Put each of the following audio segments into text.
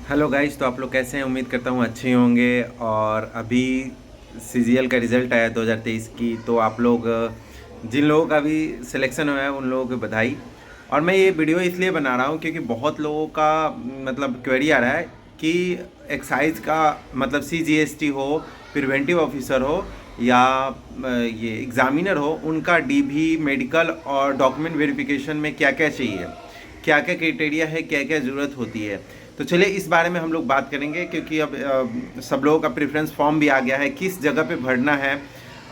Hello guys, तो आप लोग कैसे हैं? उम्मीद करता हूँ अच्छे होंगे। और अभी सीजीएल का रिज़ल्ट आया 2023 की, तो आप लोग जिन लोगों का भी सिलेक्शन हुआ है उन लोगों को बधाई। और मैं ये वीडियो इसलिए बना रहा हूँ क्योंकि बहुत लोगों का मतलब क्वेरी आ रहा है कि एक्साइज का मतलब सीजीएसटी हो, प्रिवेंटिव ऑफिसर हो या ये एग्ज़ामिनर हो, उनका डीवी मेडिकल और डॉक्यूमेंट वेरिफिकेशन में क्या क्या चाहिए, क्या क्या क्राइटेरिया है, क्या क्या ज़रूरत होती है। तो चलिए इस बारे में हम लोग बात करेंगे क्योंकि अब सब लोगों का प्रेफरेंस फॉर्म भी आ गया है, किस जगह पे भरना है।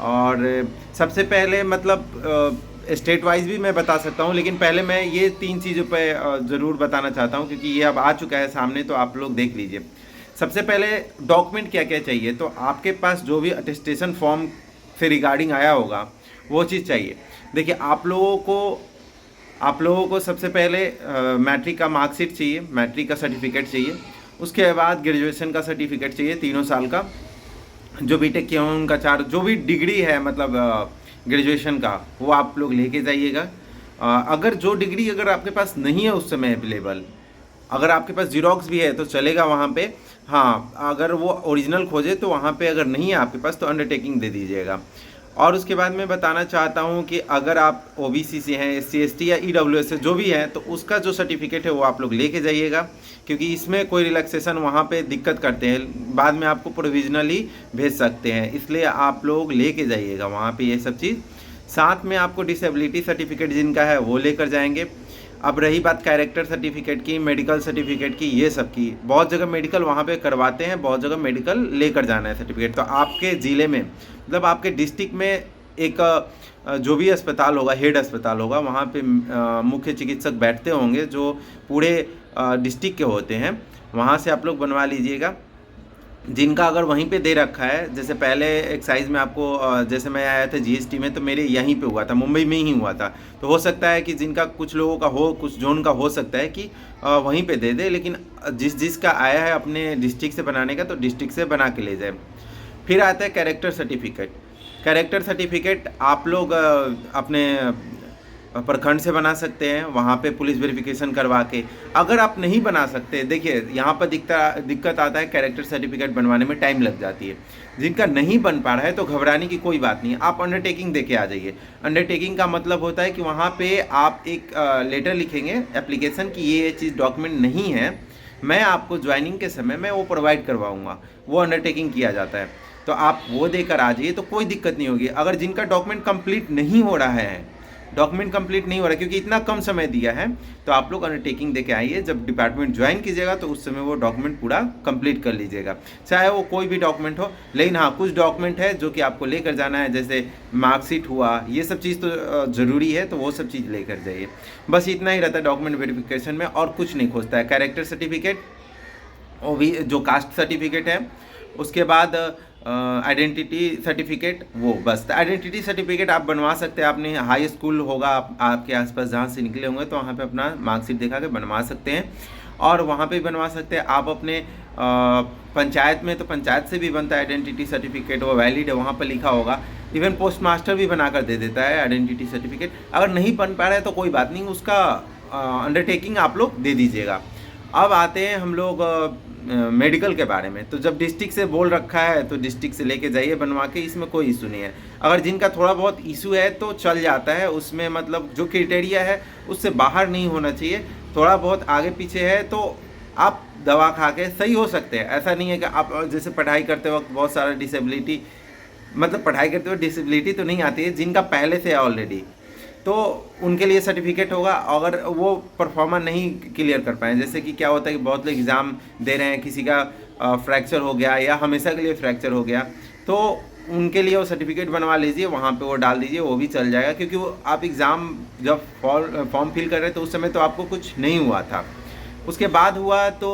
और सबसे पहले मतलब स्टेट वाइज भी मैं बता सकता हूँ, लेकिन पहले मैं ये 3 चीज़ों पे ज़रूर बताना चाहता हूँ क्योंकि ये अब आ चुका है सामने, तो आप लोग देख लीजिए। सबसे पहले डॉक्यूमेंट क्या क्या चाहिए, तो आपके पास जो भी अटेस्टेशन फॉर्म से रिगार्डिंग आया होगा वो चीज़ चाहिए। देखिए आप लोगों को सबसे पहले मैट्रिक का मार्कशीट चाहिए, मैट्रिक का सर्टिफिकेट चाहिए। उसके बाद ग्रेजुएशन का सर्टिफिकेट चाहिए 3 साल का। जो बीटेक किए हों उनका 4, जो भी डिग्री है मतलब ग्रेजुएशन का, वो आप लोग लेके जाइएगा। अगर जो डिग्री अगर आपके पास नहीं है उस समय अवेलेबल, अगर आपके पास जीरोक्स भी है तो चलेगा वहाँ पे। हाँ, अगर वो ओरिजिनल खोजे तो वहाँ पे अगर नहीं है आपके पास तो अंडरटेकिंग दे दीजिएगा। और उसके बाद मैं बताना चाहता हूँ कि अगर आप ओबीसी से हैं, एससी एसटी या ईडब्ल्यूएस से जो भी है, तो उसका जो सर्टिफिकेट है वो आप लोग लेके जाइएगा क्योंकि इसमें कोई रिलैक्सेशन वहाँ पे दिक्कत करते हैं, बाद में आपको प्रोविजनली भेज सकते हैं, इसलिए आप लोग लेके जाइएगा वहाँ पे ये सब चीज़। साथ में आपको डिसेबिलिटी सर्टिफिकेट जिनका है वो लेकर जाएंगे। अब रही बात कैरेक्टर सर्टिफिकेट की, मेडिकल सर्टिफिकेट की, ये सब की, बहुत जगह मेडिकल वहाँ पे करवाते हैं, बहुत जगह मेडिकल लेकर जाना है सर्टिफिकेट। तो आपके ज़िले में मतलब आपके डिस्ट्रिक्ट में एक जो भी अस्पताल होगा, हेड अस्पताल होगा, वहाँ पे मुख्य चिकित्सक बैठते होंगे जो पूरे डिस्ट्रिक्ट के होते हैं, वहाँ से आप लोग बनवा लीजिएगा। जिनका अगर वहीं पे दे रखा है, जैसे पहले एक्साइज में आपको जैसे मैं आया था जीएसटी में, तो मेरे यहीं पे हुआ था, मुंबई में ही हुआ था। तो हो सकता है कि जिनका कुछ लोगों का हो, कुछ जोन का हो सकता है कि वहीं पे दे दे, लेकिन जिसका आया है अपने डिस्ट्रिक्ट से बनाने का तो डिस्ट्रिक्ट से बना के ले जाए। फिर आता है कैरेक्टर सर्टिफिकेट। कैरेक्टर सर्टिफिकेट आप लोग अपने प्रखंड से बना सकते हैं, वहाँ पे पुलिस वेरिफिकेशन करवा के। अगर आप नहीं बना सकते, देखिए यहाँ पर दिक्कत आता है, कैरेक्टर सर्टिफिकेट बनवाने में टाइम लग जाती है। जिनका नहीं बन पा रहा है तो घबराने की कोई बात नहीं है, आप अंडरटेकिंग दे के आ जाइए। अंडरटेकिंग का मतलब होता है कि वहाँ पे आप एक लेटर लिखेंगे एप्लीकेशन कि ये चीज़ डॉक्यूमेंट नहीं है, मैं आपको ज्वाइनिंग के समय मैं वो प्रोवाइड करवाऊँगा, वो अंडरटेकिंग किया जाता है। तो आप वो देकर आ जाइए तो कोई दिक्कत नहीं होगी। अगर जिनका डॉक्यूमेंट कंप्लीट नहीं हो रहा है, डॉक्यूमेंट कंप्लीट नहीं हो रहा है क्योंकि इतना कम समय दिया है, तो आप लोग अंडरटेकिंग देके आइए। जब डिपार्टमेंट ज्वाइन कीजिएगा तो उस समय वो डॉक्यूमेंट पूरा कंप्लीट कर लीजिएगा, चाहे वो कोई भी डॉक्यूमेंट हो। लेकिन हाँ, कुछ डॉक्यूमेंट है जो कि आपको लेकर जाना है, जैसे मार्कशीट हुआ, ये सब चीज़ तो ज़रूरी है, तो वो सब चीज़ लेकर जाइए। बस इतना ही रहता है डॉक्यूमेंट वेरिफिकेशन में, और कुछ नहीं खोजता है। कैरेक्टर सर्टिफिकेट, वो भी जो कास्ट सर्टिफिकेट है, उसके बाद आइडेंटिटी सर्टिफिकेट, वो बस आइडेंटिटी सर्टिफिकेट आप बनवा सकते हैं। आपने हाई स्कूल होगा आपके आसपास जहाँ से निकले होंगे, तो वहाँ पे अपना मार्कशीट दिखा के बनवा सकते हैं, और वहाँ पे भी बनवा सकते हैं। आप अपने पंचायत में, तो पंचायत से भी बनता है आइडेंटिटी सर्टिफिकेट, वो वैलिड है, वहाँ पर लिखा होगा। इवन पोस्ट मास्टर भी बनाकर दे देता है आइडेंटिटी सर्टिफिकेट। अगर नहीं बन पा रहा है तो कोई बात नहीं, उसका अंडरटेकिंग आप लोग दे दीजिएगा। अब आते हैं हम लोग मेडिकल के बारे में। तो जब डिस्ट्रिक्ट से बोल रखा है तो डिस्ट्रिक्ट से लेके जाइए बनवा के, इसमें कोई इशू नहीं है। अगर जिनका थोड़ा बहुत इशू है तो चल जाता है, उसमें मतलब जो क्राइटेरिया है उससे बाहर नहीं होना चाहिए। थोड़ा बहुत आगे पीछे है तो आप दवा खा के सही हो सकते हैं। ऐसा नहीं है कि आप जैसे पढ़ाई करते वक्त बहुत सारा डिसेबिलिटी, मतलब पढ़ाई करते हुए डिसेबिलिटी तो नहीं आती है, जिनका पहले से है ऑलरेडी, तो उनके लिए सर्टिफिकेट होगा। अगर वो परफॉर्मा नहीं क्लियर कर पाए, जैसे कि क्या होता है कि बहुत लोग एग्ज़ाम दे रहे हैं, किसी का फ्रैक्चर हो गया या हमेशा के लिए फ्रैक्चर हो गया, तो उनके लिए वो सर्टिफिकेट बनवा लीजिए, वहाँ पे वो डाल दीजिए, वो भी चल जाएगा। क्योंकि वो आप एग्ज़ाम जब फॉर्म फिल कर रहे थे तो उस समय तो आपको कुछ नहीं हुआ था, उसके बाद हुआ तो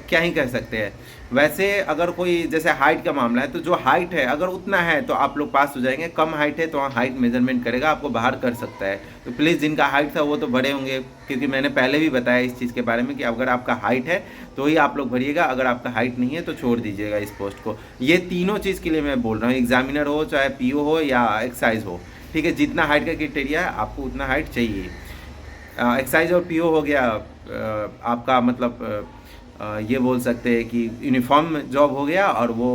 क्या ही कह सकते हैं। वैसे अगर कोई जैसे हाइट का मामला है, तो जो हाइट है अगर उतना है तो आप लोग पास हो जाएंगे। कम हाइट है तो वहाँ हाइट मेजरमेंट करेगा, आपको बाहर कर सकता है। तो प्लीज़ जिनका हाइट था वो तो बड़े होंगे, क्योंकि मैंने पहले भी बताया इस चीज़ के बारे में कि अगर आपका हाइट है तो ही आप लोग भरिएगा, अगर आपका हाइट नहीं है तो छोड़ दीजिएगा इस पोस्ट को। ये तीनों चीज़ के लिए मैं बोल रहा हूँ, एग्जामिनर हो चाहे पीओ हो या एक्साइज हो, ठीक है। जितना हाइट का क्राइटेरिया है आपको उतना हाइट चाहिए। एक्साइज और पीओ हो गया आपका मतलब ये बोल सकते हैं कि यूनिफॉर्म जॉब हो गया और वो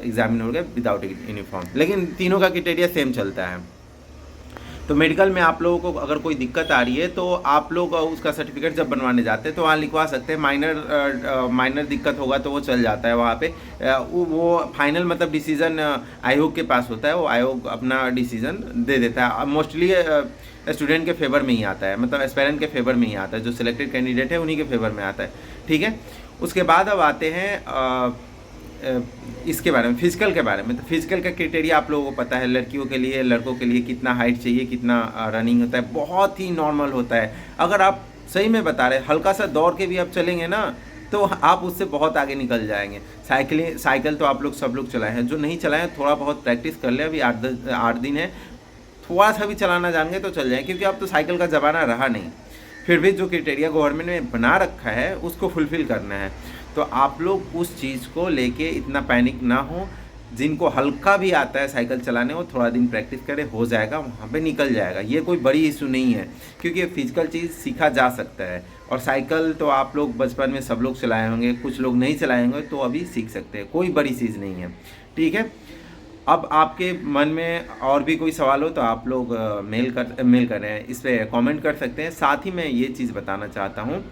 एग्जामिनर हो गया विदाउट यूनिफॉर्म, लेकिन तीनों का क्राइटेरिया सेम चलता है। तो मेडिकल में आप लोगों को अगर कोई दिक्कत आ रही है तो आप लोग उसका सर्टिफिकेट जब बनवाने जाते हैं तो वहाँ लिखवा सकते हैं। माइनर दिक्कत होगा तो वो चल जाता है वहाँ पे। वो फाइनल मतलब डिसीज़न आयोग के पास होता है, वो आयोग अपना डिसीज़न दे देता है। मोस्टली स्टूडेंट के फेवर में ही आता है, मतलब एस्पायरेंट के फेवर में ही आता है, जो सिलेक्टेड कैंडिडेट है उन्हीं के फेवर में आता है। ठीक है, उसके बाद अब आते हैं इसके बारे में, फिजिकल के बारे में। तो फिजिकल का क्राइटेरिया आप लोगों को पता है, लड़कियों के लिए लड़कों के लिए कितना हाइट चाहिए, कितना रनिंग होता है, बहुत ही नॉर्मल होता है। अगर आप सही में बता रहे हल्का सा दौड़ के भी आप चलेंगे ना तो आप उससे बहुत आगे निकल जाएंगे। साइकिल तो आप लोग सब लोग चलाए हैं, जो नहीं चलाए हैं थोड़ा बहुत प्रैक्टिस कर ले, अभी 8 दिन है, थोड़ा सा भी चलाना जान गए तो चल जाए, क्योंकि अब तो साइकिल का ज़माना रहा नहीं। फिर भी जो क्राइटेरिया गवर्नमेंट ने बना रखा है उसको फुलफ़िल करना है। तो आप लोग उस चीज़ को लेके इतना पैनिक ना हो। जिनको हल्का भी आता है साइकिल चलाने, वो थोड़ा दिन प्रैक्टिस करे, हो जाएगा, वहाँ पे निकल जाएगा। ये कोई बड़ी इशू नहीं है, क्योंकि फिजिकल चीज़ सीखा जा सकता है। और साइकिल तो आप लोग बचपन में सब लोग चलाए होंगे, कुछ लोग नहीं चलाए होंगे तो अभी सीख सकते हैं, कोई बड़ी चीज़ नहीं है। ठीक है, अब आपके मन में और भी कोई सवाल हो तो आप लोग मेल करें, इस पर कमेंट कर सकते हैं। साथ ही मैं ये चीज़ बताना चाहता हूँ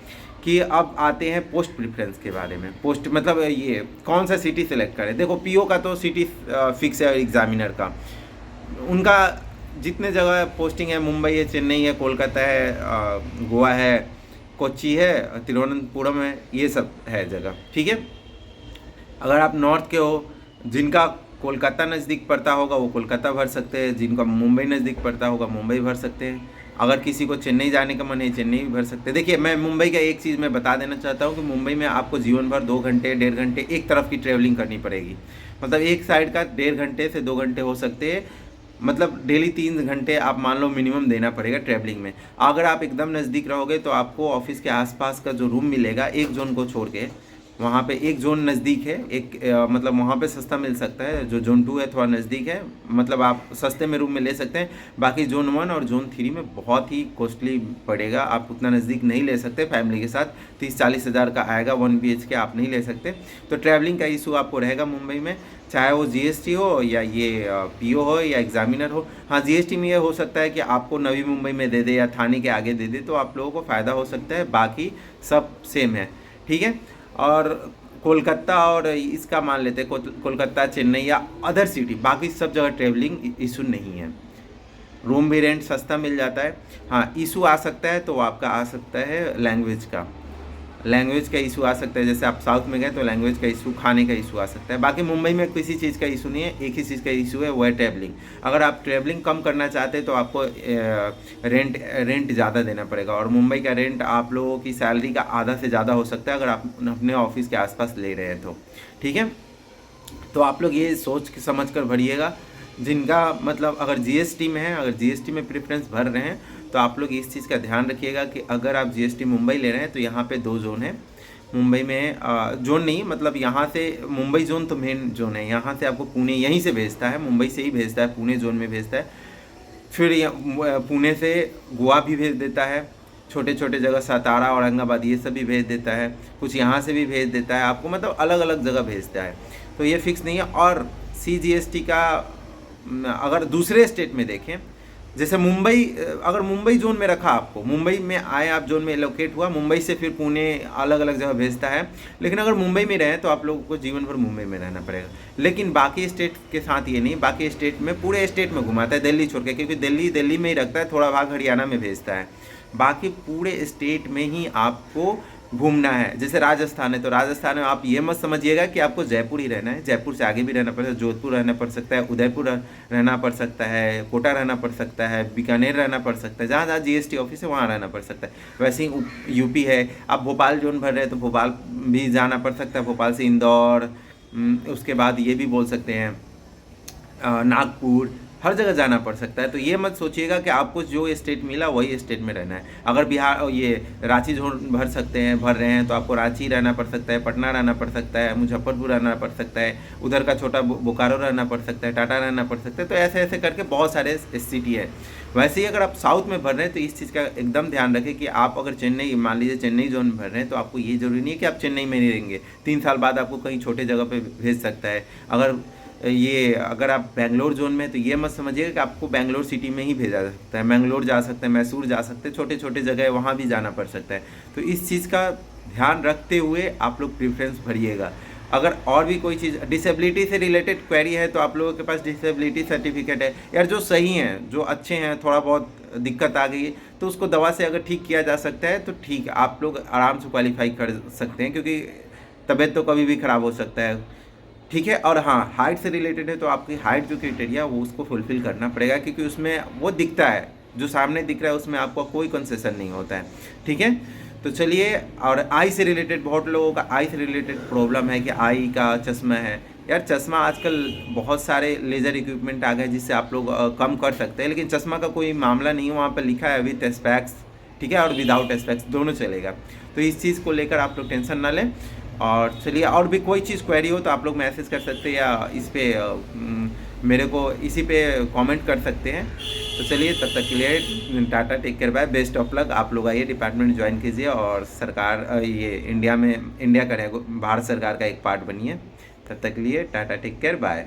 कि अब आते हैं पोस्ट प्रेफरेंस के बारे में। पोस्ट मतलब ये कौन सा सिटी सेलेक्ट करें। देखो पीओ का तो सिटी फिक्स है, एग्जामिनर का उनका जितने जगह पोस्टिंग है, मुंबई है, चेन्नई है, कोलकाता है, गोवा है, कोच्चि है, तिरुवनंतपुरम है, ये सब है जगह। ठीक है, अगर आप नॉर्थ के हो, जिनका कोलकाता नज़दीक पड़ता होगा वो कोलकाता भर सकते हैं, जिनका मुंबई नज़दीक पड़ता होगा मुंबई भर सकते हैं। अगर किसी को चेन्नई जाने का मन है चेन्नई भी भर सकते हैं। देखिए मैं मुंबई का एक चीज़ मैं बता देना चाहता हूँ कि मुंबई में आपको जीवन भर 2 घंटे 1.5 घंटे एक तरफ की ट्रैवलिंग करनी पड़ेगी। मतलब एक साइड का 1.5 घंटे से 2 घंटे हो सकते हैं, मतलब डेली 3 घंटे आप मान लो मिनिमम देना पड़ेगा ट्रैवलिंग में। अगर आप एकदम नज़दीक रहोगे तो आपको ऑफिस के आसपास का जो रूम मिलेगा एक जोन को छोड़ के, वहाँ पे एक जोन नज़दीक है, मतलब वहाँ पे सस्ता मिल सकता है। जो जोन 2 है थोड़ा नज़दीक है, मतलब आप सस्ते में रूम में ले सकते हैं। बाकी जोन 1 और जोन 3 में बहुत ही कॉस्टली पड़ेगा, आप उतना नज़दीक नहीं ले सकते। फैमिली के साथ 30-40 हज़ार का आएगा, 1 BHK आप नहीं ले सकते। तो ट्रैवलिंग का इशू आपको रहेगा मुंबई में, चाहे वो GST हो या ये PO हो या एग्जामिनर हो। हाँ, GST में ये हो सकता है कि आपको नवी मुंबई में दे दे या थाने के आगे दे दे, तो आप लोगों को फ़ायदा हो सकता है, बाकी सब सेम है। ठीक है, और कोलकाता और इसका मान लेते हैं कोलकाता, चेन्नई या अदर सिटी, बाकी सब जगह ट्रैवलिंग इशू नहीं है, रूम भी रेंट सस्ता मिल जाता है। हाँ, इशू आ सकता है तो आपका आ सकता है लैंग्वेज का इशू आ सकता है। जैसे आप साउथ में गए तो लैंग्वेज का इशू, खाने का इशू आ सकता है। बाकी मुंबई में किसी चीज़ का इशू नहीं है, एक ही चीज़ का इशू है, वो है ट्रैवलिंग। अगर आप ट्रैवलिंग कम करना चाहते हैं तो आपको रेंट ज़्यादा देना पड़ेगा, और मुंबई का रेंट आप लोगों की सैलरी का आधा से ज़्यादा हो सकता है अगर आप अपने ऑफिस के आसपास ले रहे हैं तो। ठीक है, तो आप लोग ये सोच के समझ कर भरिएगा। जिनका मतलब अगर GST में है, अगर GST में प्रेफरेंस भर रहे हैं तो आप लोग इस चीज़ का ध्यान रखिएगा कि अगर आप GST मुंबई ले रहे हैं तो यहाँ पे 2 जोन है मुंबई में। जोन नहीं, मतलब यहाँ से मुंबई जोन तो मेन जोन है, यहाँ से आपको पुणे यहीं से भेजता है, मुंबई से ही भेजता है, पुणे जोन में भेजता है। फिर पुणे से गोवा भी भेज देता है, छोटे छोटे जगह सातारा, औरंगाबाद ये सब भी भेज देता है, कुछ यहाँ से भी भेज देता है आपको, मतलब अलग अलग जगह भेजता है। तो ये फिक्स नहीं है। और CGST का अगर दूसरे स्टेट में देखें, जैसे मुंबई, अगर मुंबई जोन में रखा, आपको मुंबई में आए, आप जोन में एलोकेट हुआ, मुंबई से फिर पुणे अलग अलग जगह भेजता है। लेकिन अगर मुंबई में रहें तो आप लोगों को जीवन भर मुंबई में रहना पड़ेगा। लेकिन बाकी स्टेट के साथ ये नहीं, बाकी स्टेट में पूरे स्टेट में घुमाता है, दिल्ली छोड़ के, क्योंकि दिल्ली में ही रखता है, थोड़ा भाग हरियाणा में भेजता है, बाकी पूरे स्टेट में ही आपको घूमना है। जैसे राजस्थान है तो राजस्थान में आप ये मत समझिएगा कि आपको जयपुर ही रहना है, जयपुर से आगे भी रहना पड़ सकता है, जोधपुर रहना पड़ सकता है, उदयपुर रहना पड़ सकता है, कोटा रहना पड़ सकता है, बीकानेर रहना पड़ सकता है, जहाँ जहाँ GST ऑफिस है वहाँ रहना पड़ सकता है। वैसे ही UP है, आप भोपाल जोन भर रहे हैं तो भोपाल भी जाना पड़ सकता है, भोपाल से इंदौर, उसके बाद ये भी बोल सकते हैं नागपुर, हर जगह जाना पड़ सकता है। तो ये मत सोचिएगा कि आपको जो स्टेट मिला वही स्टेट में रहना है। अगर बिहार ये रांची जोन भर रहे हैं तो आपको रांची रहना पड़ सकता है, पटना रहना पड़ सकता है, मुजफ्फरपुर रहना पड़ सकता है, उधर का छोटा बोकारो रहना पड़ सकता है, टाटा रहना पड़ सकता है। तो ऐसे ऐसे करके बहुत सारे सिटी है। वैसे ही अगर आप साउथ में भर रहे हैं तो इस चीज़ का एकदम ध्यान रखें कि आप अगर चेन्नई, मान लीजिए चेन्नई जोन में भर रहे हैं तो आपको ये जरूरी नहीं है कि आप चेन्नई में ही रहेंगे। 3 साल बाद आपको कहीं छोटे जगह पे भेज सकता है। अगर आप बेंगलोर जोन में, तो ये मत समझिएगा कि आपको बेंगलोर सिटी में ही भेजा जा सकता है। मैंगलोर जा सकते हैं, मैसूर जा सकते हैं, छोटे छोटे जगह वहाँ भी जाना पड़ सकता है। तो इस चीज़ का ध्यान रखते हुए आप लोग प्रेफरेंस भरिएगा। अगर और भी कोई चीज़ डिसेबिलिटी से रिलेटेड क्वेरी है तो आप लोगों के पास डिसेबिलिटी सर्टिफिकेट है यार, जो सही हैं, जो अच्छे हैं, थोड़ा बहुत दिक्कत आ गई है तो उसको दवा से अगर ठीक किया जा सकता है तो ठीक, आप लोग आराम से क्वालिफाई कर सकते हैं, क्योंकि तबीयत तो कभी भी ख़राब हो सकता है। ठीक है। और हाँ, हाइट से रिलेटेड है तो आपकी हाइट जो क्राइटेरिया वो उसको फुलफिल करना पड़ेगा, क्योंकि उसमें वो दिखता है, जो सामने दिख रहा है उसमें आपको कोई कंसेशन नहीं होता है। ठीक है। तो चलिए, और आई से रिलेटेड बहुत लोगों का आई से रिलेटेड प्रॉब्लम है कि आई का चश्मा है। यार चश्मा आजकल बहुत सारे लेज़र इक्विपमेंट आ गए जिससे आप लोग कम कर सकते हैं, लेकिन चश्मा का कोई मामला नहीं है, वहाँ पर लिखा है विथ स्पेक्स। ठीक है। और विदाउट स्पेक्स दोनों चलेगा। तो इस चीज़ को लेकर आप लोग टेंशन ना लें। और चलिए, और भी कोई चीज़ क्वेरी हो तो आप लोग मैसेज कर सकते हैं या इस पे मेरे को इसी पे कमेंट कर सकते हैं। तो चलिए, तब तक के लिए tata, take care, bye, best of luck. आप लोग आइए, डिपार्टमेंट ज्वाइन कीजिए और सरकार ये इंडिया का भारत सरकार का एक पार्ट बनिए। तब तक के लिए टाटा, टेक केयर, बाय।